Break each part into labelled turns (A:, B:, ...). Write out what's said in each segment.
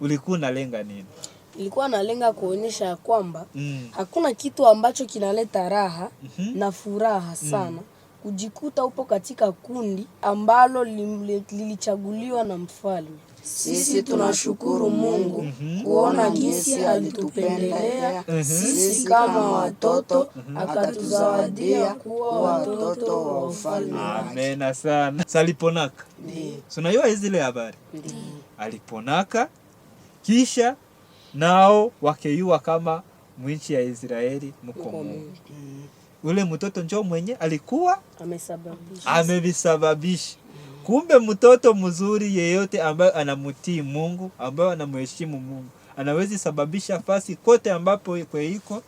A: ulikuwa unalenga nini?
B: Nilikuwa nalenga kuonyesha kwamba hakuna kitu ambacho kinaleta raha na furaha sana kujikuta upo katika kundi ambalo lilichaguliwa na mfalme.
C: Sisi tunashukuru Mungu kuona jinsi alitupendelea sisi kama watoto, akatuzawadia kuwa watoto wa ufalme.
A: Amena sana. Saliponaka. Unajua zile habari? Aliponaka kisha nao wakeyua kama mwinchi ya Israeli mko Mungu. Ule mtoto njoo mwenye alikuwa amebisababisha. Kumbe mtoto mzuri yeyote ambaye anamutii Mungu, ambaye anamheshimu Mungu, anawezi sababisha fasi kote ambapo iko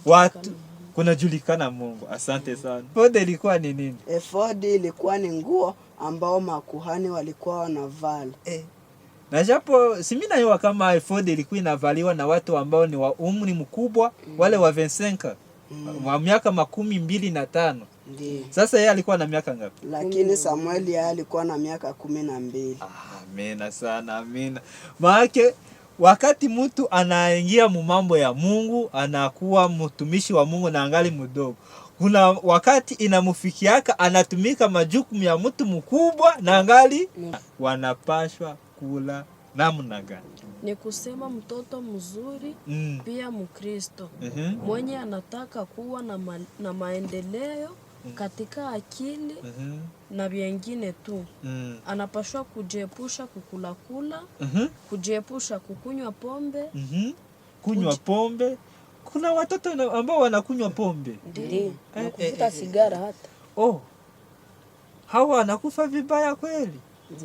A: watu kunajulikana Mungu. Asante sana. Efodi ilikuwa ni nini?
C: Efodi ilikuwa ni nguo ambao makuhani walikuwa wanavala.
A: Na japo simina yua kama efodi ilikuwa inavaliwa na watu ambao ni wa umri mkubwa, wale wa 25 wa miaka 25. Sasa yeye alikuwa na miaka ngapi?
C: Lakini Samueli yeye alikuwa na miaka 12.
A: Amina sana, amina. Maana wakati mtu anaingia mambo ya Mungu, anakuwa mtumishi wa Mungu na angali mdogo, kuna wakati inamufikiaka anatumika majukumu ya mtu mkubwa na angali wanapashwa kula namna gani?
B: Ni kusema mtoto mzuri pia Mkristo mwenye anataka kuwa na maendeleo katika akili na vingine tu. Anapashwa kujiepusha kukula, kujiepusha kukunywa pombe.
A: Kunywa pombe. Kuna watoto ambao wanakunywa pombe.
B: Ndio. Na kuvuta sigara hata.
A: Hawa wanakufa vibaya kweli.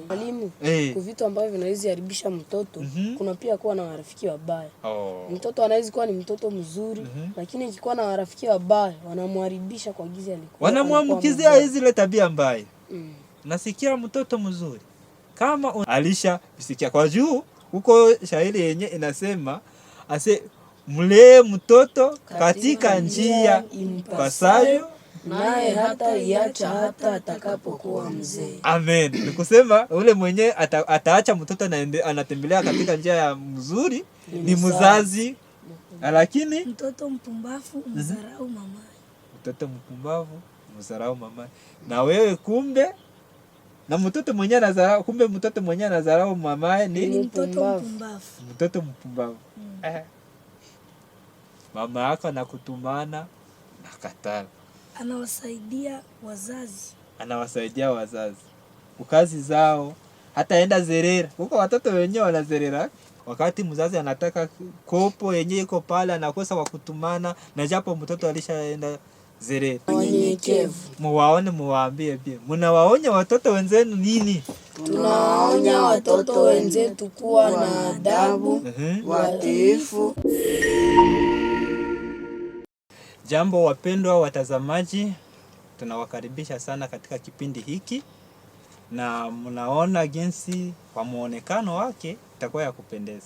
B: Mwalimu, kwa vitu ambavyo vinaweza haribisha mtoto, kuna pia kuwa na marafiki wabaya. Mtoto anaweza kuwa ni mtoto mzuri, lakini akikuwa na marafiki wabaya, wanamharibisha kwa gizi alikuwa.
A: Wanamwambukizia hizi tabia mbaya. Nasikia mtoto mzuri kama alisha bisikia kwa juu huko shairi yenye inasema mlee mtoto katika njia impasayo,
C: naye hata iacha hata atakapokuwa mzee.
A: Amen. Nikusema ule mwenye ataacha mtoto na anatembelea katika njia ya mzuri ni mzazi. Lakini
B: mtoto mpumbavu mzarau mama.
A: Mtoto mpumbavu mzarau mama. Na wewe kumbe na mtoto mwenye anazarau, kumbe mtoto mwenye anazarau mamaye ni
B: mtoto mpumbavu.
A: Mtoto mpumbavu. Mama yako anakutumana nakatala. Anawasaidia wazazi ukazi zao, hata enda zerera huko. Watoto wenyewe wanazerera wakati mzazi anataka kopo yenyewe iko pale, anakosa kwa kutumana, na japo mtoto alishaenda zerera.
C: Wanyenyekevu
A: muwaone, muwaambie pia. Mnawaonya watoto wenzenu nini?
C: Tunawaonya watoto wenzetu kuwa na adabu, watiifu.
A: Jambo wapendwa watazamaji, tunawakaribisha sana katika kipindi hiki, na mnaona jinsi kwa muonekano wake itakuwa ya kupendeza.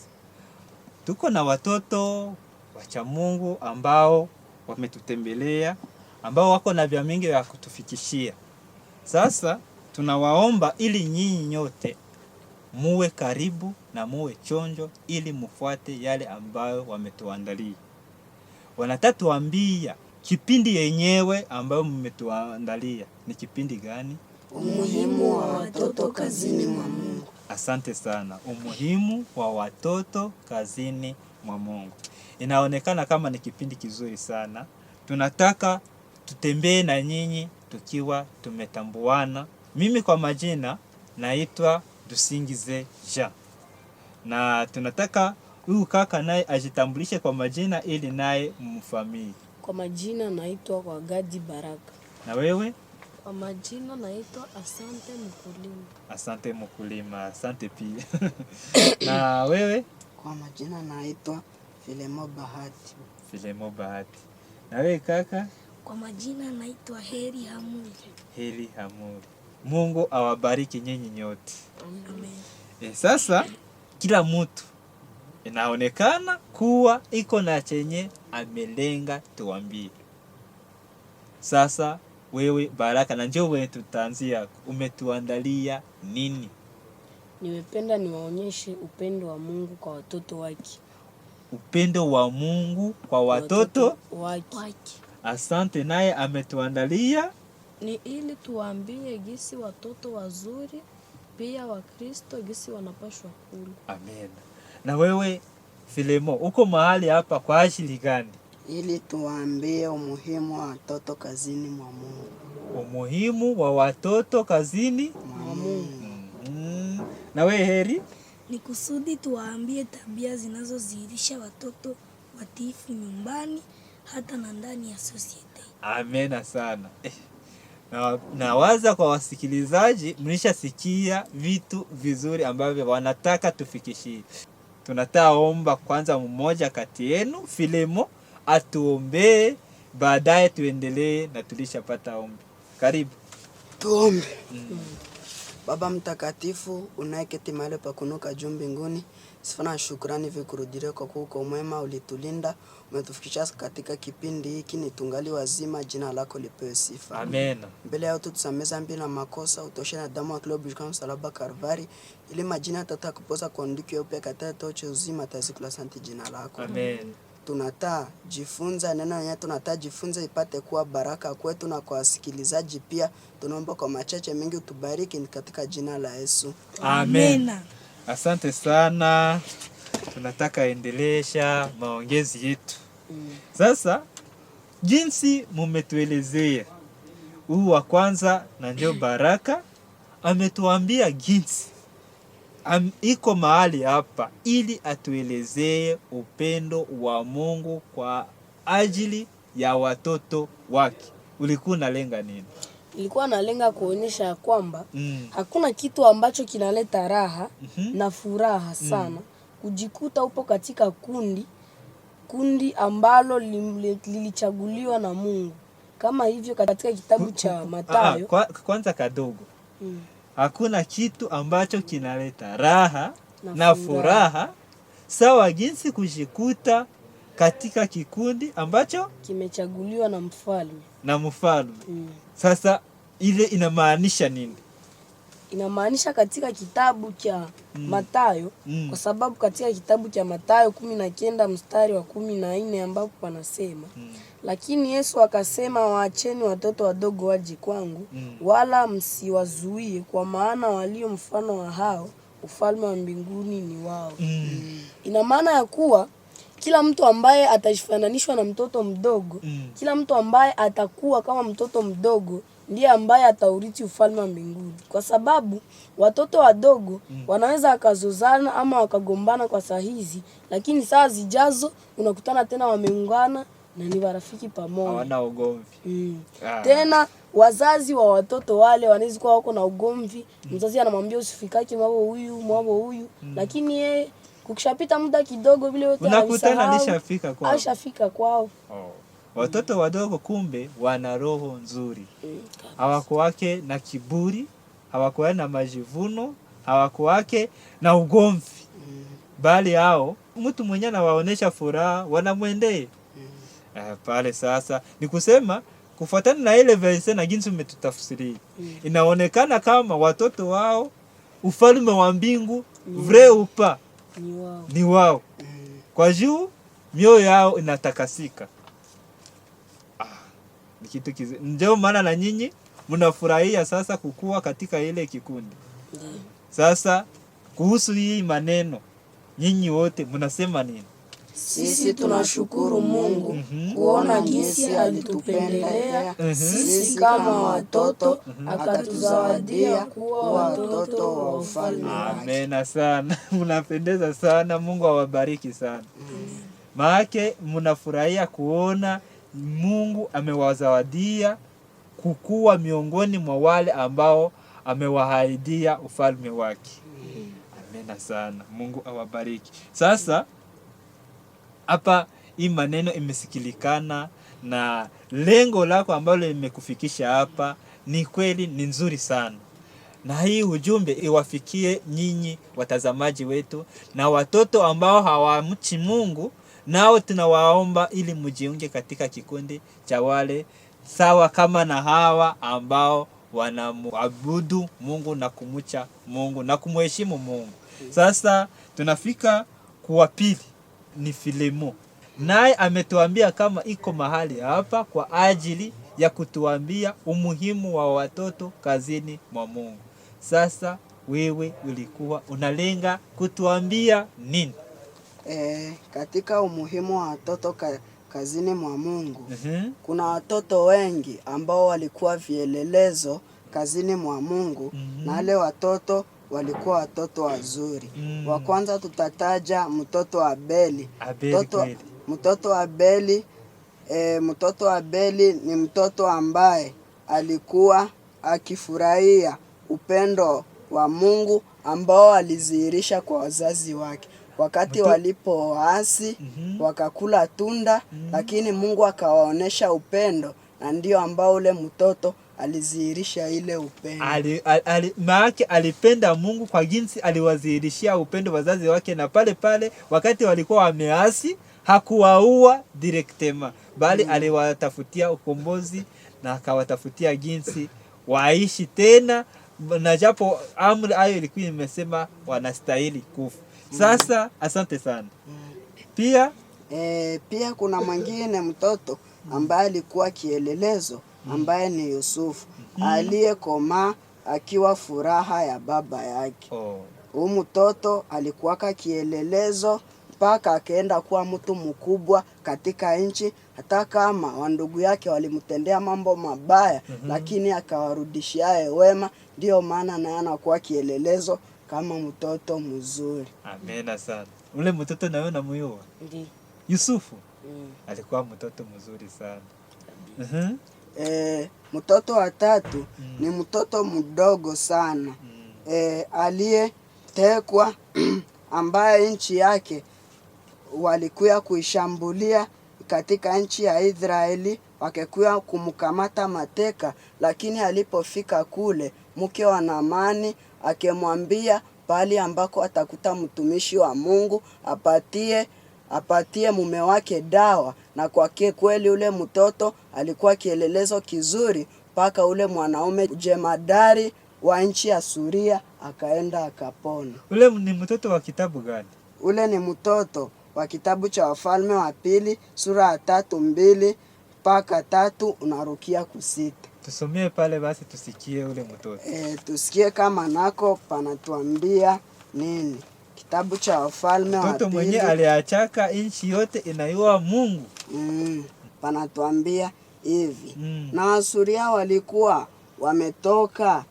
A: Tuko na watoto wacha Mungu ambao wametutembelea, ambao wako na vya mingi ya kutufikishia. Sasa tunawaomba ili nyinyi nyote muwe karibu na muwe chonjo ili mufuate yale ambayo wametuandalia. Wanatatuambia kipindi yenyewe ambayo mmetuandalia ni kipindi gani?
C: Umuhimu wa watoto kazini mwa Mungu.
A: Asante sana. Umuhimu wa watoto kazini mwa Mungu. Inaonekana kama ni kipindi kizuri sana. Tunataka tutembee na nyinyi tukiwa tumetambuana. Mimi kwa majina naitwa Dusingize Jean. Na tunataka huyu kaka naye ajitambulishe kwa majina ili naye mumfahamie.
B: Kwa majina naitwa kwa Gadi Baraka.
A: Na wewe?
B: Kwa majina naitwa Asante Mkulima.
A: Asante Mkulima, asante pia. Na wewe?
C: Kwa majina naitwa Filemo Bahati.
A: Filemo Bahati. Na wewe kaka?
B: Kwa majina naitwa Heri Hamuri.
A: Heri Hamuri. Mungu awabariki nyinyi nyote.
B: Amen.
A: Sasa kila mtu inaonekana kuwa iko na chenye amelenga tuambie. Sasa wewe Baraka, na njoo wewe tutaanzia, umetuandalia nini?
B: Nimependa niwaonyeshe upendo wa Mungu kwa watoto wake.
A: Upendo wa Mungu kwa watoto
B: wake.
A: Asante, naye ametuandalia
D: ni ili tuwaambie gisi watoto wazuri pia wa Kristo gisi wanapashwa kula.
A: Amen. Na wewe Filemo, uko mahali hapa kwa ajili gani?
C: Ili tuwaambie umuhimu wa watoto kazini mwa Mungu.
A: Umuhimu wa watoto kazini
C: Mwa Mungu.
A: Na wewe Heri?
E: Ni kusudi tuwaambie tabia zinazodhihirisha watoto watiifu nyumbani hata na ndani ya society.
A: Amena sana. Nawaza kwa wasikilizaji mlishasikia vitu vizuri ambavyo wanataka tufikishie. Tunataomba kwanza mmoja kati yenu Filemo atuombee, baadaye tuendelee na tulishapata ombi. Karibu.
C: Tuombe. Baba mtakatifu, unayeketi mahali pa kunuka juu mbinguni, sifa na shukrani vikurudie kwa kuwa uko mwema, ulitulinda, umetufikisha katika kipindi hiki, ni tungali wazima, jina lako lipewe sifa.
A: Amen.
C: Mbele ya tutusamee dhambi na makosa, utoshe na damu ya Kristo msalaba Kalvari, ili majina tatakupoza kuandikwa upya katika tochi uzima tazikula santi jina lako.
A: Amen.
C: Tunata jifunza neno lenyewe, tunata jifunza ipate kuwa baraka kwetu na kwa wasikilizaji pia. Tunaomba kwa machache mengi utubariki katika jina la Yesu.
A: Amen. Asante sana. Tunataka endelesha maongezi yetu. Sasa jinsi mumetuelezea huu wa kwanza na ndio Baraka ametuambia jinsi iko mahali hapa ili atuelezee upendo wa Mungu kwa ajili ya watoto wake. Ulikuwa unalenga nini?
B: Nilikuwa nalenga kuonyesha kwamba hakuna kitu ambacho kinaleta raha na furaha sana kujikuta upo katika kundi ambalo lilichaguliwa na Mungu. Kama hivyo katika kitabu cha Mathayo.
A: Kwanza kadogo. Hakuna kitu ambacho kinaleta raha na furaha sawa jinsi kujikuta katika kikundi ambacho
B: kimechaguliwa na mfalme.
A: Sasa ile inamaanisha nini?
B: Inamaanisha katika kitabu cha Mathayo, kwa sababu katika kitabu cha Mathayo 19 mstari wa 14 ambapo panasema lakini Yesu akasema, waacheni watoto wadogo waje kwangu, wala msiwazuie, kwa maana walio mfano wa hao ufalme wa mbinguni ni wao. Ina maana ya kuwa kila mtu ambaye atajifananishwa na mtoto mdogo, kila mtu ambaye atakuwa kama mtoto mdogo ndiye ambaye ataurithi ufalme wa mbinguni. Kwa sababu watoto wadogo wanaweza wakazozana ama wakagombana kwa saa hizi, lakini saa zijazo unakutana tena wameungana na ni marafiki pamoja.
A: Hawana ugomvi.
B: Tena wazazi wa watoto wale wanaweza kuwa wako na ugomvi, mzazi anamwambia usifikaki mwabo huyu, lakini yeye kukishapita muda kidogo vile wote
A: unakutana
B: alishafika kwao.
A: Watoto wadogo kumbe wana roho nzuri. Hawakuwake na kiburi, hawakuwa na majivuno, hawakuwake na ugomvi. Bali hao mtu mwenye anawaonesha furaha wanamwendee. Pale sasa ni kusema kufuatana na ile verse na jinsi umetutafsiria. Inaonekana kama watoto wao ufalme wa mbingu vrai upa ni wao. Kwa juu mioyo yao inatakasika. Ni kitu kizuri. Ndio maana na nyinyi mnafurahia sasa kukua katika ile kikundi. Sasa kuhusu hii maneno nyinyi wote mnasema nini?
B: Sisi tunashukuru Mungu kuona jinsi alitupendelea sisi kama watoto, akatuzawadia kuwa watoto wa ufalme.
A: Amena sana. Mnapendeza sana. Mungu awabariki sana. Maana mnafurahia kuona Mungu amewazawadia kukua miongoni mwa wale ambao amewahaidia ufalme wake. Amena sana. Mungu awabariki. Sasa hapa hii maneno imesikilikana na lengo lako ambalo limekufikisha hapa ni kweli ni nzuri sana. Na hii ujumbe iwafikie nyinyi watazamaji wetu na watoto ambao hawamchi Mungu, nao tunawaomba ili mjiunge katika kikundi cha wale sawa kama na hawa ambao wanaabudu Mungu na kumcha Mungu na kumheshimu Mungu. Sasa tunafika kwa pili, ni Filemo. Naye ametuambia kama iko mahali hapa kwa ajili ya kutuambia umuhimu wa watoto kazini mwa Mungu. Sasa wewe ulikuwa unalenga kutuambia nini?
C: Katika umuhimu wa watoto kazini mwa Mungu, kuna watoto wengi ambao walikuwa vielelezo kazini mwa Mungu, na wale watoto walikuwa watoto wazuri. Wa kwanza tutataja mtoto Abeli. Mtoto Abeli ni mtoto ambaye alikuwa akifurahia upendo wa Mungu ambao alizihirisha kwa wazazi wake. Wakati walipoasi wakakula tunda, lakini Mungu akawaonesha upendo, na ndio ambao ule mtoto alizihirisha ile upendo.
A: Maana alipenda Mungu kwa jinsi aliwazihirishia upendo wazazi wake, na pale pale wakati walikuwa wameasi hakuwaua directement, bali aliwatafutia ukombozi na akawatafutia jinsi waishi tena, na japo amri ayo ilikuwa imesema wanastahili kufa. Sasa asante sana.
C: Pia kuna mwingine mtoto ambaye alikuwa kielelezo ambaye ni Yusufu, aliyekomaa akiwa furaha ya baba yake. Huyu mtoto alikuwa kielelezo mpaka akaenda kuwa mtu mkubwa katika nchi, hata kama wandugu yake walimtendea mambo mabaya, lakini akawarudishia wema. Ndio maana naye anakuwa kielelezo kama mtoto mzuri.
A: Amena sana. Ule mtoto nawe unamuelewa?
B: Ndiyo.
A: Yusufu alikuwa mtoto mzuri sana.
C: Mtoto wa tatu ni mtoto mdogo sana, aliyetekwa ambaye nchi yake walikuwa kuishambulia katika nchi ya Israeli, wakekuwa kumkamata mateka, lakini alipofika kule mke wa Naamani akemwambia pali ambako atakuta mtumishi wa Mungu apatie mume wake dawa, na kwa kweli ule mtoto alikuwa kielelezo kizuri mpaka ule mwanaume jemadari wa nchi ya Suria akaenda akapona.
A: Ule ni mtoto wa kitabu gani?
C: Ule ni mtoto wa kitabu cha Wafalme wa Pili sura ya 3:2 mpaka 3 unarukia 6.
A: Tusomee pale basi tusikie ule mtoto.
C: Tusikie kama nako panatuambia nini. Kitabu cha Wafalme wa Pili.
A: Mtoto mwenye aliachaka nchi yote inayua Mungu.
C: Panatuambia hivi. Na Wasuria walikuwa wametoka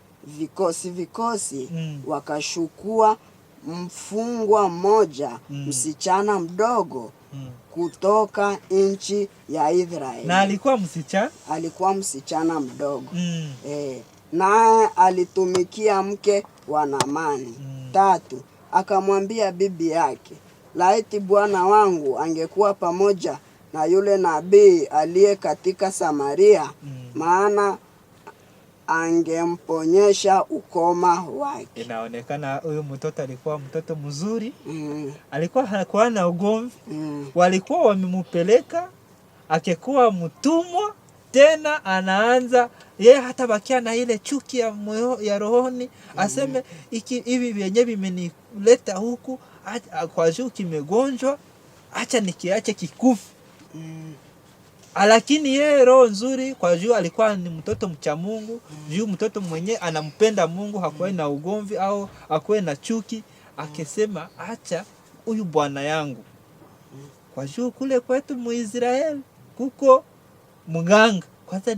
C: vikosi wakashukua mfungwa mmoja, msichana mdogo kutoka nchi ya Israeli.
A: Na alikuwa msichana?
C: Alikuwa msichana mdogo. Naye alitumikia mke wa Naamani. 3, akamwambia bibi yake, laiti bwana wangu angekuwa pamoja na yule nabii aliye katika Samaria, maana angemponyesha ukoma wake.
A: Inaonekana huyu mtoto alikuwa mtoto mzuri. Alikuwa hakuwa na ugomvi. Walikuwa wamemupeleka akekuwa mtumwa, tena anaanza yeye hata bakia na ile chuki ya moyo ya rohoni, aseme hivi vyenyewe vimenileta huku, kwa juu kimegonjwa, acha nikiache kikufu. Lakini yeye roho nzuri, kwa juu alikuwa ni mtoto mcha Mungu, juu mtoto mwenye anampenda Mungu, hakuwa na ugomvi au hakuwa na chuki, akisema acha huyu bwana yangu. Kwa juu kule kwetu Muisraeli kuko mganga, kwanza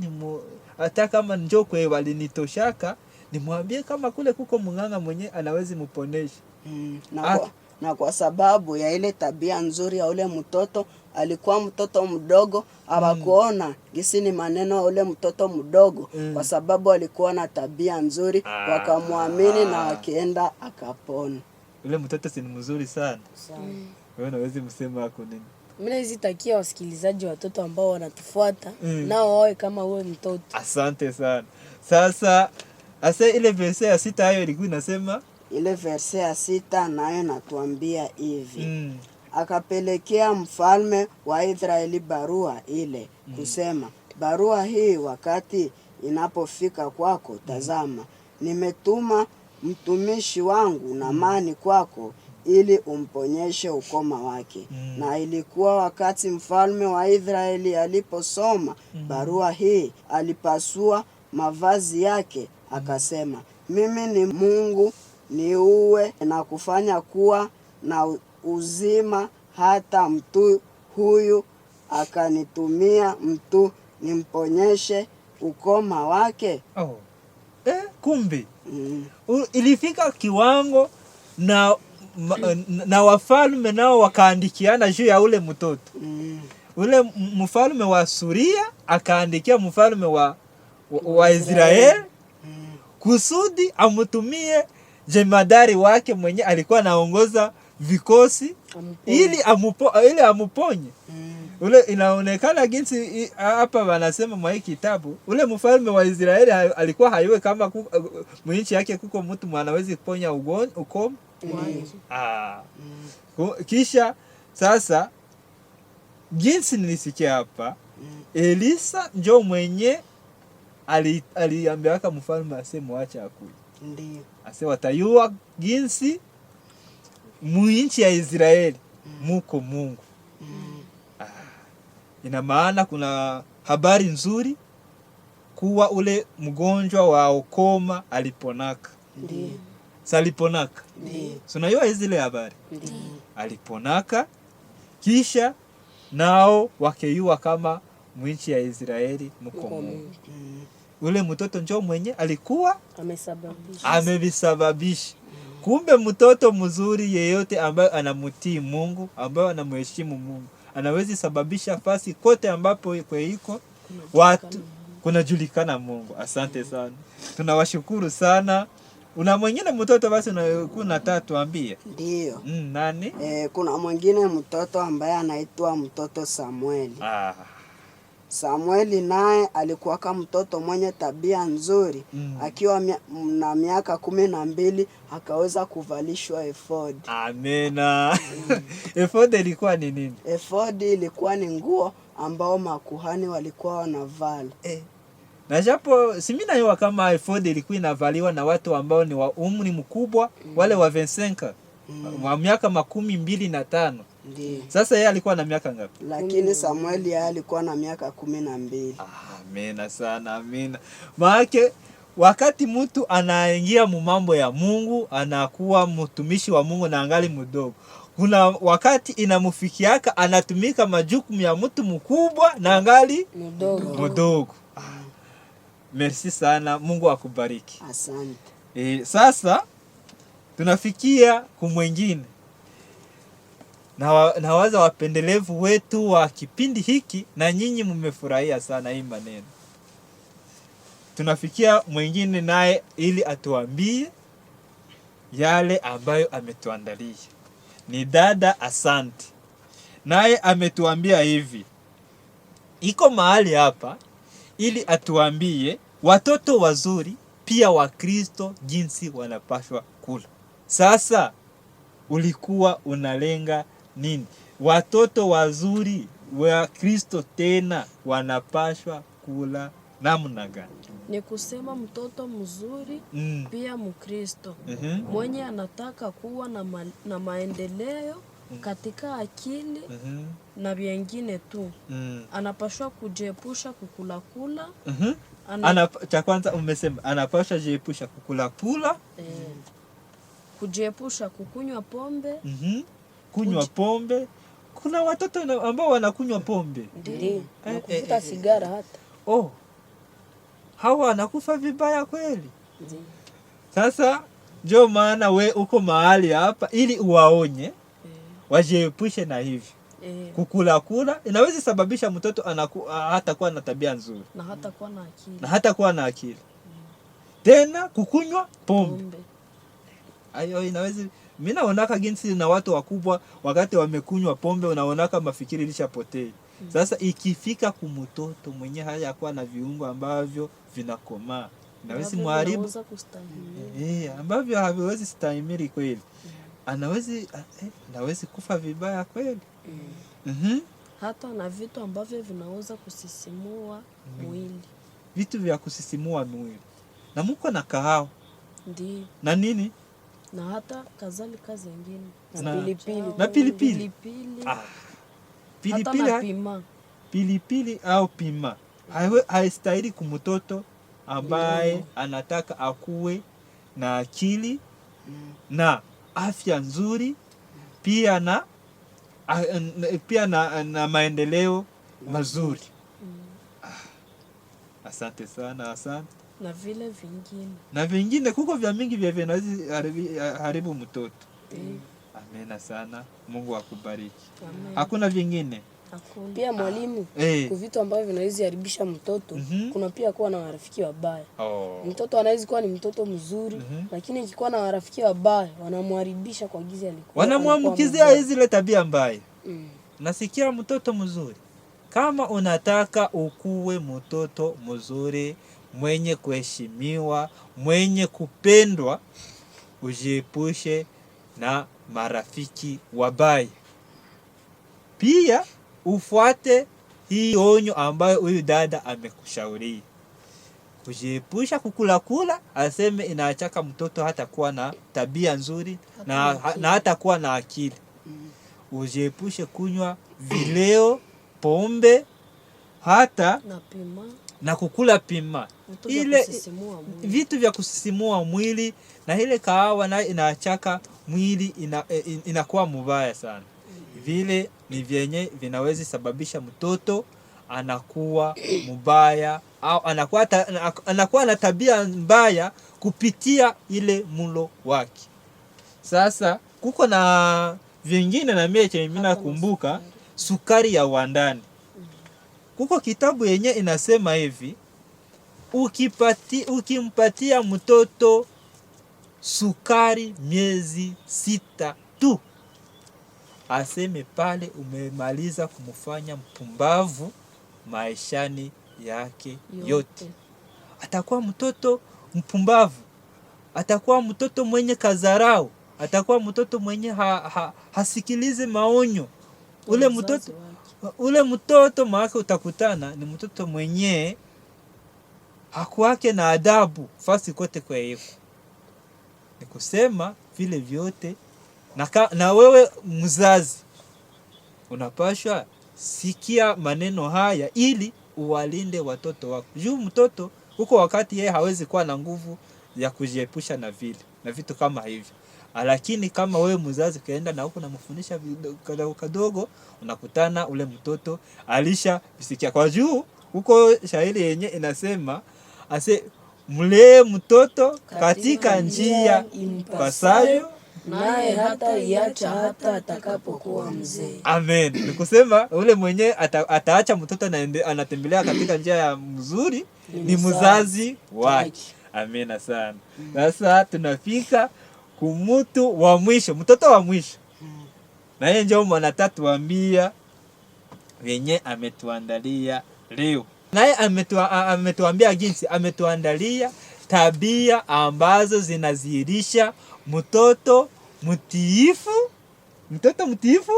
A: hata kama njoo kwe walinitoshaka, nimwambie kama kule kuko mganga mwenye anawezi muponesha.
C: Na kwa sababu ya ile tabia nzuri ya ule mtoto, alikuwa mtoto mdogo, hawakuona gisi ni maneno ya ule mtoto mdogo, kwa sababu alikuwa na tabia nzuri, wakamwamini na wakienda akapona.
A: Ule mtoto si mzuri sana. Wewe unaweza msema ako nini?
B: Mimi nazitakia wasikilizaji watoto ambao wanatufuata nao wawe kama wewe mtoto.
A: Asante sana. Sasa ile verse ya 6 hayo ilikuwa inasema,
C: ile verse ya 6 nayo natuambia hivi. Akapelekea mfalme wa Israeli barua ile kusema, barua hii wakati inapofika kwako, tazama, nimetuma mtumishi wangu Naamani kwako ili umponyeshe ukoma wake. Na ilikuwa wakati mfalme wa Israeli aliposoma barua hii, alipasua mavazi yake akasema, mimi ni Mungu niue na kufanya kuwa na uzima, hata mtu huyu akanitumia mtu nimponyeshe ukoma wake.
A: Oh. Kumbe ilifika kiwango na wafalme nao wakaandikiana juu ya ule mtoto. Ule mfalme wa Suria akaandikia mfalme wa Israeli kusudi amutumie jemadari wake mwenye alikuwa anaongoza vikosi ili amuponye. Ule inaonekana jinsi hapa wanasema mwa kitabu, ule mfalme wa Israeli alikuwa haiwe kama mwinchi yake kuko mtu mwanawezi kuponya ukoma. Kisha sasa jinsi nilisikia hapa, Elisa njo mwenye aliambiaka mfalme aseme wacha akuje.
C: Ndiyo.
A: Ase watayua jinsi mwinchi ya Israeli muko Mungu. Ina maana kuna habari nzuri kuwa ule mgonjwa wa ukoma aliponaka.
B: Ndiyo.
A: Saliponaka.
C: Ndiyo.
A: Tunajua zile habari.
B: Ndiyo.
A: Aliponaka kisha nao wakeyua kama mwinchi ya Israeli muko Mungu. Ule mtoto njo mwenye alikuwa amevisababisha. Kumbe mtoto mzuri yeyote ambaye anamutii Mungu, ambaye anamheshimu Mungu, anawezi sababisha fasi kote ambapo iko watu kunajulikana Mungu. Asante sana. Tunawashukuru sana. Una mwingine mtoto basi kuna tatu ambie?
C: Ndiyo.
A: Nani?
C: Kuna mwingine mtoto ambaye anaitwa mtoto Samueli. Samueli naye alikuwa kama mtoto mwenye tabia nzuri. Akiwa na miaka 12 akaweza kuvalishwa efodi.
A: Amena. Efodi ilikuwa ni nini?
C: Efodi ilikuwa ni nguo ambao makuhani walikuwa wanavala.
A: Na japo simina hiyo kama efodi ilikuwa inavaliwa na watu ambao ni wa umri mkubwa, wale wa 25 wa miaka 25.
C: Ndiyo.
A: Sasa yeye alikuwa na miaka ngapi?
C: Lakini Samueli yeye alikuwa na miaka 12.
A: Amina sana, amina. Maana wakati mtu anaingia mu mambo ya Mungu, anakuwa mtumishi wa Mungu na angali mdogo, kuna wakati inamufikiaka anatumika majukumu ya mtu mkubwa na angali mdogo. Merci sana, Mungu akubariki.
C: Asante.
A: Sasa tunafikia kumwengine. Na waza wapendelevu wetu wa kipindi hiki, na nyinyi mmefurahia sana hii maneno. Tunafikia mwingine naye ili atuambie yale ambayo ametuandalia. Ni dada Asante. Naye ametuambia hivi. Iko mahali hapa ili atuambie watoto wazuri pia wa Kristo jinsi wanapashwa kula. Sasa ulikuwa unalenga nini? Watoto wazuri wa Kristo tena wanapashwa kula namna gani?
D: Ni kusema mtoto mzuri pia Mkristo mwenye anataka kuwa na maendeleo katika akili na vyengine tu. Anapashwa kujiepusha kukula.
A: Cha kwanza umesema anapashwa jiepusha kukula.
D: Kujiepusha kukunywa pombe.
A: Kunywa pombe. Kuna watoto ambao wanakunywa pombe.
B: Ndiyo. Na kuvuta sigara hata.
A: Hawa wanakufa vibaya kweli. Sasa ndio maana we uko mahali hapa ili uwaonye wajiepushe na hivi. Kukula inaweza sababisha mtoto hata kuwa na tabia nzuri
D: na hata kuwa na akili.
A: Tena kukunywa pombe. Ayo inaweza, mimi naonaka jinsi na watu wakubwa wakati wamekunywa pombe unaonaka mafikiri lishapotea. Sasa ikifika kumtoto mwenye haya kuwa na viungo ambavyo vinakomaa, inaweza muharibu ambavyo haviwezi stahimili kweli. Anaweza kufa vibaya kweli.
D: Hata na vitu ambavyo vinaweza kusisimua mwili.
A: vitu vya kusisimua mwili. Na mko na kahawa
D: Ndio.
A: na nini
D: Na hata kadhalika zingine.
A: Na-
B: pilipili.
A: na pilipili.
D: Pilipili.
A: Ah,
D: Hata
A: pilipili
D: na pima.
A: pilipili au pima haistahili kumtoto ambaye anataka akuwe na akili na afya nzuri, pia na maendeleo mazuri. Asante sana, asante.
D: Na vile vingine.
A: Na vingine kuko vya mingi vya vinaweza haribu mtoto. Amena sana, Mungu akubariki.
D: Amen.
A: Hakuna vingine.
D: Hakuna.
B: Pia mwalimu, kwa vitu ambavyo vinaweza haribisha mtoto, kuna pia kuwa na marafiki wabaya. Mtoto anaweza kuwa ni mtoto mzuri, lakini ikikuwa na marafiki wabaya, wanamharibisha kwa gizi alikuwa.
A: Wanamwambukizia zile tabia mbaya. Nasikia mtoto mzuri. Kama unataka ukuwe mtoto mzuri, mwenye kuheshimiwa, mwenye kupendwa, ujiepushe na marafiki wabaya. Pia ufuate hii onyo ambayo huyu dada amekushauri. Kujiepusha kukula, aseme inaachaka mtoto hata kuwa na tabia nzuri na hata kuwa na akili. Ujiepushe kunywa vileo, pombe, hata
D: Na pima.
A: na kukula pima. Ile vitu vya kusisimua mwili, na ile kahawa nayo inaachaka mwili inakuwa mubaya sana. Vile ni vyenye vinaweza sababisha mtoto anakuwa mubaya au anakuwa na tabia mbaya kupitia ile mlo wake. Sasa kuko na vingine na mimi nakumbuka sukari ya wandani. Kuko kitabu yenye inasema hivi, ukimpatia mtoto sukari miezi 6 tu, aseme pale umemaliza kumfanya mpumbavu maishani yake yote. Atakuwa mtoto mpumbavu, atakuwa mtoto mwenye kazarau, atakuwa mtoto mwenye hasikilize maonyo. Ule mtoto maana utakutana ni mtoto mwenye hakuwake na adabu fasi kote kwa hiyo. Ni kusema vile vyote na wewe mzazi unapashwa sikia maneno haya ili uwalinde watoto wako. Juu mtoto huko wakati yeye hawezi kuwa na nguvu ya kujiepusha na vitu kama hivi. Lakini kama wewe mzazi kaenda na huko namfundisha kadogo, unakutana ule mtoto alisha visikia. Kwa juu huko shairi yenye inasema mlee mtoto katika njia impasayo,
B: naye hata iacha hata atakapokuwa mzee.
A: Amen. Nikusema ule mwenye ataacha mtoto na anatembelea katika njia ya mzuri ni mzazi wake. Amen sana. Sasa tunafika kumutu wa mwisho, mtoto wa mwisho. Na yeye ndio mwanatatuambia wenye ametuandalia leo. Naye ametuambia jinsi ametuandalia tabia ambazo zinazihirisha mtoto mtiifu. Mtoto mtiifu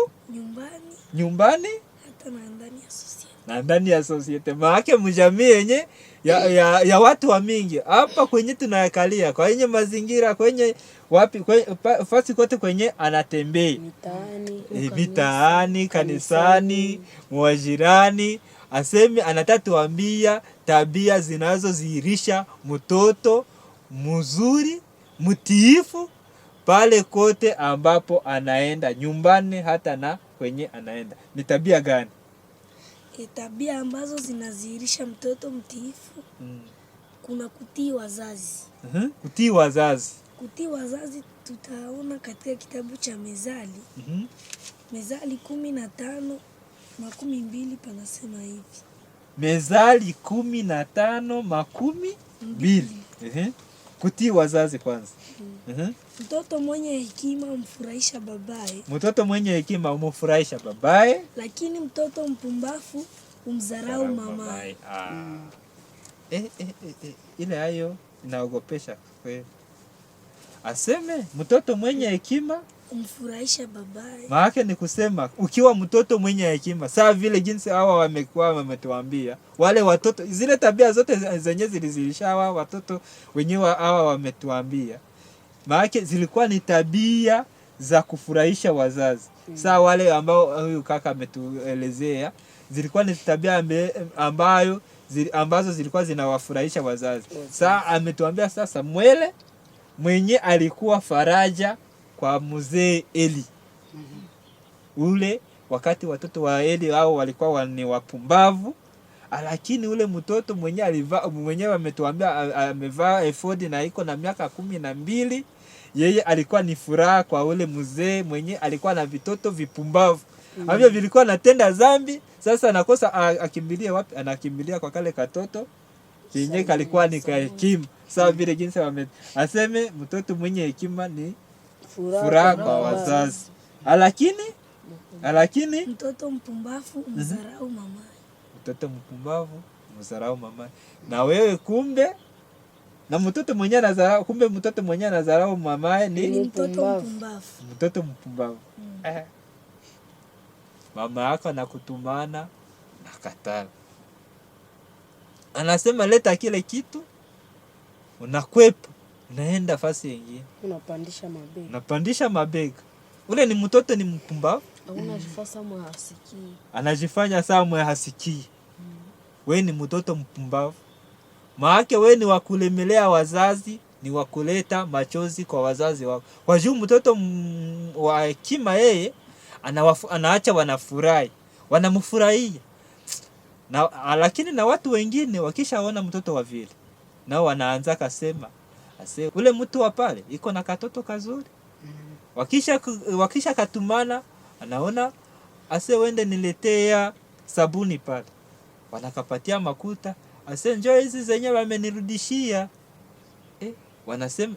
A: nyumbani
E: hata na ndani ya society.
A: Na ndani ya society. Maana mjamii yenye ya watu wa mingi. Hapa kwenye tunayakalia, kwenye mazingira, kwenye wapi, fasi kote kwenye anatembea. Mitaani, kanisani, mwajirani. Asemi anatatuambia tabia zinazozihirisha mtoto mzuri, mtiifu pale kote ambapo anaenda, nyumbani hata na kwenye anaenda. Ni tabia gani?
E: Tabia ambazo zinazihirisha mtoto mtiifu. Kuna kutii wazazi.
A: Kutii wazazi.
E: Kutii wazazi tutaona katika kitabu cha Mezali. Mezali 15:12 panasema hivi.
A: Mezali 15:12. Kutii wazazi kwanza.
E: Mtoto mwenye hekima umfurahisha babaye.
A: Mtoto mwenye hekima umfurahisha babaye.
E: Lakini mtoto mpumbavu umdharau mamaye.
A: Ile hayo inaogopesha kweli. Aseme mtoto mwenye hekima
E: kumfurahisha babaye.
A: Maana ni kusema ukiwa mtoto mwenye hekima, saa vile jinsi hawa wamekuwa wametuambia, wale watoto zile tabia zote zenye zilizilisha hawa watoto wenyewe hawa wametuambia, maana zilikuwa ni tabia za kufurahisha wazazi. Saa wale ambao huyu kaka ametuelezea zilikuwa ni tabia ambazo zilikuwa zinawafurahisha wazazi. Saa ametuambia sasa Mwele mwenye alikuwa faraja kwa mzee Eli. Ule wakati watoto wa Eli hao walikuwa ni wapumbavu, lakini ule mtoto mwenyewe ametuambia amevaa efodi na iko na miaka 12, yeye alikuwa ni furaha kwa ule mzee mwenye alikuwa na vitoto vipumbavu. Havyo vilikuwa natenda dhambi. Sasa anakosa akimbilie wapi? Anakimbilia kwa kale katoto yenye kalikuwa ni hekima. Sawa vile jinsi aseme mtoto mwenye hekima ni furaha kwa wazazi. Lakini
E: mtoto mpumbavu mzarau mamaye.
A: Mtoto mpumbavu mzarau mamaye. Na wewe kumbe na mtoto mwenye anazarau, kumbe mtoto mwenye anazarau mamaye ni
E: mtoto mpumbavu.
A: Mtoto mpumbavu. Mama yako anakutumana na katala. Anasema leta kile kitu, unakwepa, unaenda fasi nyingine. Unapandisha mabega. Ule ni mtoto ni mpumbavu. Anajifanya sawa hasikii. Wewe ni mtoto mpumbavu. Maana wewe ni wakulemelea wazazi, ni wakuleta machozi kwa wazazi wako. Kwa juu mtoto wa hekima yeye anaacha wanafurahi, wanamfurahia. Lakini na watu wengine wakishaona mtoto wa vile, nao wanaanza kasema, ule mtu wa pale iko na katoto kazuri. Wakisha katumana, anaona wende niletea sabuni pale. Wanakapatia makuta, njoo hizi zenye wamenirudishia. Wanasema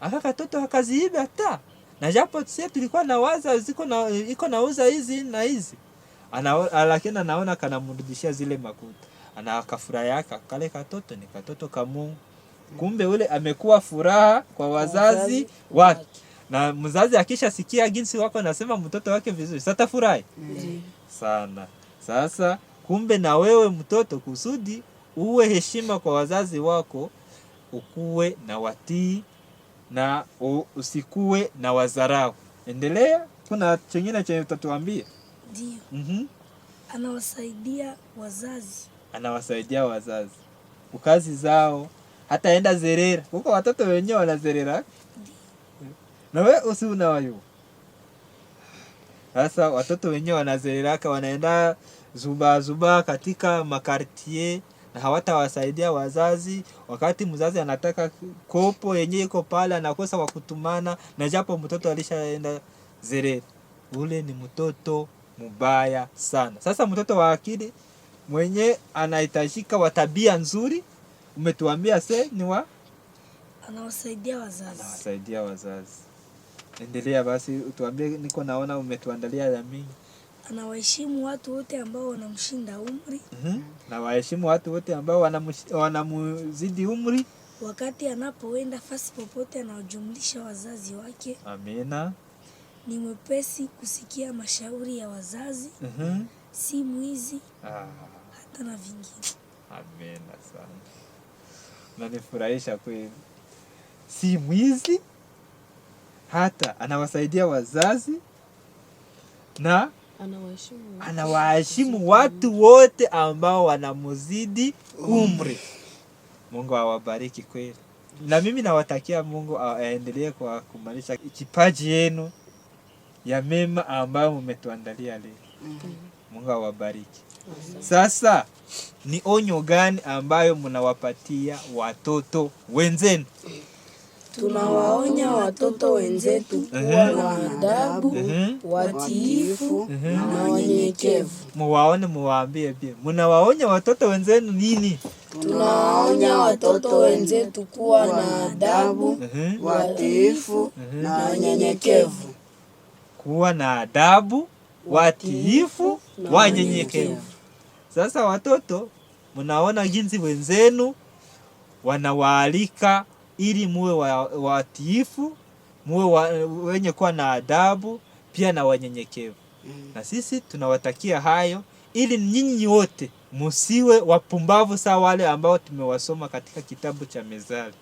A: aka katoto hakaziiba hata. Na japo sisi tulikuwa na waza iko nauza hizi na hizi. Lakini anaona kanamrudishia zile makuta. Anakafurahi kale katoto ni katoto ka Mungu. Kumbe ule amekuwa furaha kwa wazazi wake. Na mzazi akisha sikia jinsi wako anasema mtoto wake vizuri, sasa furahi sana. Sasa kumbe na wewe mtoto, kusudi uwe heshima kwa wazazi wako, ukuwe na watii na usikuwe na wazarau. Endelea, kuna chengine chenye utatuambia?
E: Ndio. Anawasaidia wazazi.
A: Ukazi zao, hata enda zerera. Huko watoto wenyewe wanazerera. Na wewe usiuna wayo. Sasa watoto wenyewe wanazereraka, wanaenda zuba katika makartie na hawatawasaidia wazazi. Wakati mzazi anataka kopo yenyewe iko pale, anakosa wa kutumana, na japo mtoto alishaenda zerera. Ule ni mtoto mubaya sana. Sasa mtoto wa akili mwenye anahitajika wa tabia nzuri, umetuambia ni anawasaidia wazazi. Endelea basi, utuambie, niko naona umetuandalia ya mingi.
E: Anawaheshimu watu wote ambao wanamshinda umri.
A: Na waheshimu watu wote ambao wanamzidi umri.
E: Wakati anapoenda fasi popote anawajumlisha wazazi wake.
A: Amina.
E: Ni mwepesi kusikia mashauri ya wazazi. Si mwizi. Hata na vingine.
A: Amina sana. Nanifurahisha kweli. Si mwizi, hata anawasaidia wazazi na anawaheshimu watu wote ambao wanamuzidi umri. Mungu awabariki kweli. Na mimi nawatakia Mungu aendelee kwa kumalisha kipaji yenu ya mema ambayo mmetuandalia leo. Mungu awabariki. Sasa ni onyo gani ambayo mnawapatia watoto wenzenu?
B: Tunawaonya watoto wenzetu kuwa na adabu, watiifu na wanyenyekevu.
A: Muwaone, muwaambie pia. Mnawaonya watoto wenzenu nini?
B: Tunawaonya watoto wenzetu kuwa na adabu, watiifu na wanyenyekevu.
A: Kuwa na adabu, watiifu, wanyenyekevu. Sasa watoto, mnaona jinsi wenzenu wanawaalika ili muwe watiifu muwe wenye kuwa na adabu pia na wanyenyekevu. Na sisi tunawatakia hayo, ili nyinyi wote musiwe wapumbavu sawa wale ambao tumewasoma katika kitabu cha Mezali,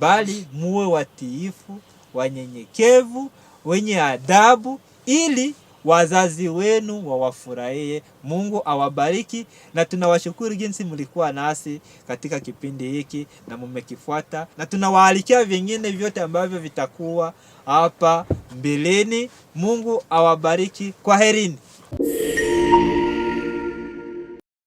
A: bali muwe watiifu, wanyenyekevu, wenye adabu, ili wazazi wenu wawafurahie. Mungu awabariki, na tunawashukuru jinsi mlikuwa nasi katika kipindi hiki na mmekifuata, na tunawaalikia vingine vyote ambavyo vitakuwa hapa mbeleni. Mungu awabariki. Kwaherini.